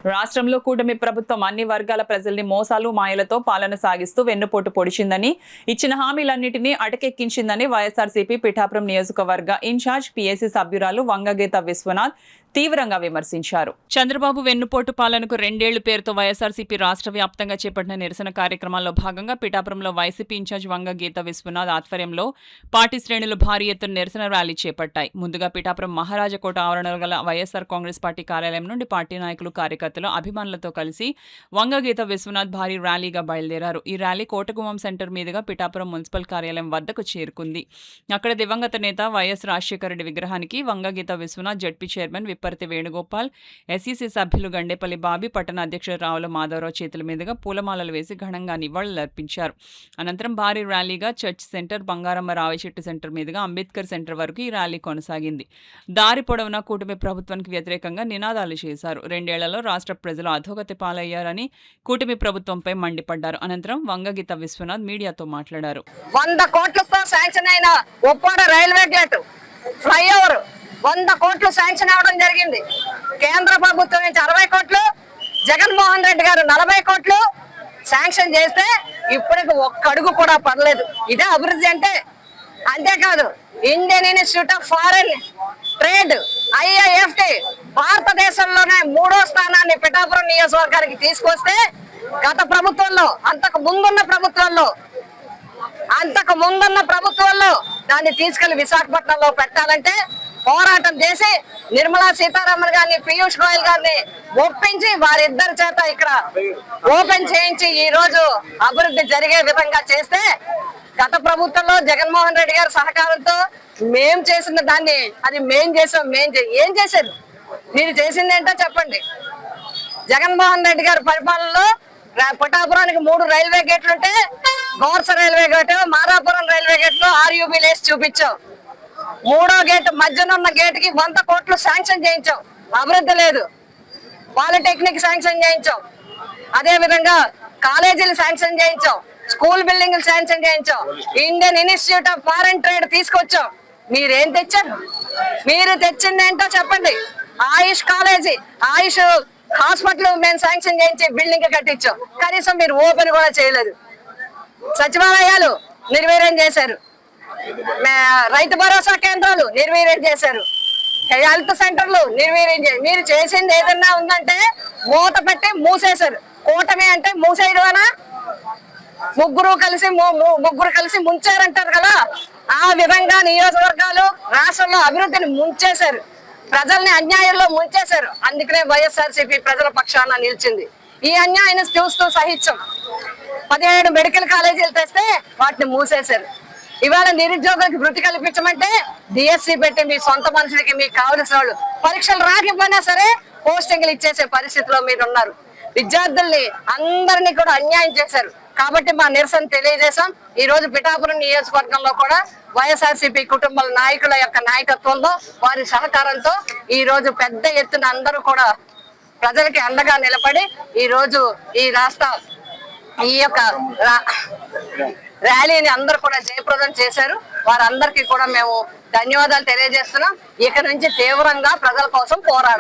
రాష్ట్రంలో కూటమి ప్రభుత్వం అన్ని వర్గాల ప్రజల్ని మోసాలు మాయలతో పాలన సాగిస్తూ వెన్నుపోటు పొడిచిందని, ఇచ్చిన హామీలన్నింటినీ అటకెక్కించిందని వైఎస్ఆర్సీపీ పిఠాపురం నియోజకవర్గ ఇన్ఛార్జ్ పీఏసీ సభ్యురాలు వంగగీత విశ్వనాథ్ తీవ్రంగా విమర్శించారు. చంద్రబాబు వెన్నుపోటు పాలనకు 2 ఏళ్ల పేరుతో వైఎస్ఆర్సీపీ రాష్ట్ర వ్యాప్తంగా చేపట్టిన నిరసన కార్యక్రమాల్లో భాగంగా పిఠాపురంలో వైసీపీ ఇన్ఛార్జ్ వంగగీత విశ్వనాథ్ ఆధ్వర్యంలో పార్టీ శ్రేణులు భారీ ఎత్తున నిరసన ర్యాలీ చేపట్టాయి. ముందుగా పిఠాపురం మహారాజకోట ఆవరణలో గల వైఎస్ఆర్ కాంగ్రెస్ పార్టీ కార్యాలయం నుండి పార్టీ నాయకులు, కార్యకర్తలు, అభిమానులతో కలిసి వంగగీత విశ్వనాథ్ భారీ ర్యాలీగా బయలుదేరారు. ఈ ర్యాలీ కోటగుమ్మం సెంటర్ మీదుగా పిఠాపురం మున్సిపల్ కార్యాలయం వద్దకు చేరుకుంది. అక్కడ దివంగత నేత వైఎస్ రాజశేఖర రెడ్డి విగ్రహానికి Vanga Geetha Vishwanath, ZP chairman Vipparthi Venugopal, SEC సభ్యులు గండేపల్లి బాబీ, పట్టణ అధ్యక్షుడు రావుల మాధవరావు చేతుల మీదుగా పూలమాలలు వేసి ఘనంగా నివాళులర్పించారు. అనంతరం భారీ ర్యాలీగా చర్చ్ సెంటర్, బంగారమ్మ రావిచెట్టు సెంటర్ మీదుగా అంబేద్కర్ సెంటర్ వరకు ఈ ర్యాలీ కొనసాగింది. దారి పొడవునా కూటమి ప్రభుత్వానికి వ్యతిరేకంగా నినాదాలు చేశారు. 2 ఏళ్లలో రాష్ట్ర ప్రజలు అధోగతి పాలయ్యారని కూటమి ప్రభుత్వంపై మండిపడ్డారు. అనంతరం వంగగీత విశ్వనాథ్ మీడియాతో మాట్లాడారు. 100 కోట్లతో శాంక్షన్ అయిన ఉప్పాడ రైల్వే గేట్ ఫ్లైఓవర్ 100 కోట్లు శాంక్షన్ అవ్వడం జరిగింది. కేంద్ర ప్రభుత్వం నుంచి 60 కోట్లు, జగన్మోహన్ రెడ్డి గారు 40 కోట్లు శాంక్షన్ చేస్తే ఇప్పటికి ఒక్క అడుగు కూడా పడలేదు. ఇదే అభివృద్ధి అంటే. అంతేకాదు, Indian institute of foreign trade IIFT భారతదేశంలోనే 3వ స్థానాన్ని పిఠాపురం నియోజకవర్గానికి తీసుకొస్తే గత ప్రభుత్వంలో, అంతకు ముందున్న ప్రభుత్వంలో దాన్ని తీసుకెళ్లి విశాఖపట్నంలో పెట్టాలంటే పోరాటం చేసి నిర్మలా సీతారామన్ గారిని, పీయూష్ గోయల్ గారిని ఒప్పించి వారిద్దరి చేత ఇక్కడ ఓపెన్ చేయించి ఈ రోజు అభివృద్ధి జరిగే విధంగా చేస్తే, గత ప్రభుత్వంలో జగన్మోహన్ రెడ్డి గారి సహకారంతో మేం చేసిన దాన్ని అది మేం చేసాం. ఏం చేశారు? మీరు చేసింది ఏంటో చెప్పండి. జగన్మోహన్ రెడ్డి గారి పరిపాలనలో పిఠాపురానికి 3 రైల్వే గేట్లు ఉంటే Gorsa railway gate, Marapuram railway gate లో RUB లేసి చూపించాం. 3వ గేట్ మధ్యనున్న గేట్ కి 100 కోట్లు శాంక్షన్ చేయించాం. అభివృద్ధి లేదు. పాలిటెక్నిక్ శాంక్షన్ చేయించాం. అదే విధంగా కాలేజీలు శాంక్షన్ చేయించాం. స్కూల్ బిల్డింగ్లు శాంక్షన్ చేయించాం. Indian institute of foreign trade తీసుకొచ్చాం. మీరేం తెచ్చారు? మీరు తెచ్చింది ఏంటో చెప్పండి. ఆయుష్ కాలేజీ, ఆయుష్ హాస్పిటల్ మేము శాంక్షన్ చేయించి బిల్డింగ్ కట్టించాం. కనీసం మీరు ఓపెన్ కూడా చేయలేదు. సచివాలయాలు నిర్వీర్యం చేశారు. రైతు భరోసా కేంద్రాలు నిర్వీర్యం చేశారు. హెల్త్ సెంటర్లు నిర్వీర్యం చేశారు. మీరు చేసింది ఏదన్నా ఉందంటే మూత పెట్టి మూసేశారు. కూటమి అంటే మూసేయడమేనా? ముగ్గురు కలిసి ముంచారంటారు కదా, ఆ విధంగా నియోజకవర్గాలు, రాష్ట్రంలో అభివృద్ధిని ముంచేశారు. ప్రజల్ని అన్యాయంలో ముంచేశారు. అందుకనే వైఎస్ఆర్సీపీ ప్రజల పక్షాన నిలిచింది. ఈ అన్యాయాన్ని చూస్తూ సహించం. 17 మెడికల్ కాలేజీలు తెస్తే వాటిని మూసేశారు. ఇవాళ నిరుద్యోగులకు వృత్తి కల్పించమంటే DSC పెట్టి మీ సొంత మనుషులకి, మీకు కావలసిన వాళ్ళు పరీక్షలు రాకపోయినా సరే పోస్టింగ్లు ఇచ్చేసే పరిస్థితిలో మీరు ఉన్నారు. విద్యార్థుల్ని అందరినీ కూడా అన్యాయం చేశారు. కాబట్టి మా నిరసన తెలియజేశాం. ఈ రోజు పిఠాపురం నియోజకవర్గంలో కూడా వైఎస్ఆర్సీపీ కుటుంబాల నాయకుల యొక్క నాయకత్వంలో, వారి సహకారంతో ఈ రోజు పెద్ద ఎత్తున అందరూ కూడా ప్రజలకి అండగా నిలబడి ఈ రోజు ఈ యొక్క ర్యాలీని అందరూ కూడా జయప్రదం చేశారు. వారందరికీ కూడా మేము ధన్యవాదాలు తెలియజేస్తున్నాం. ఇక నుంచి తీవ్రంగా ప్రజల కోసం పోరాడతాం.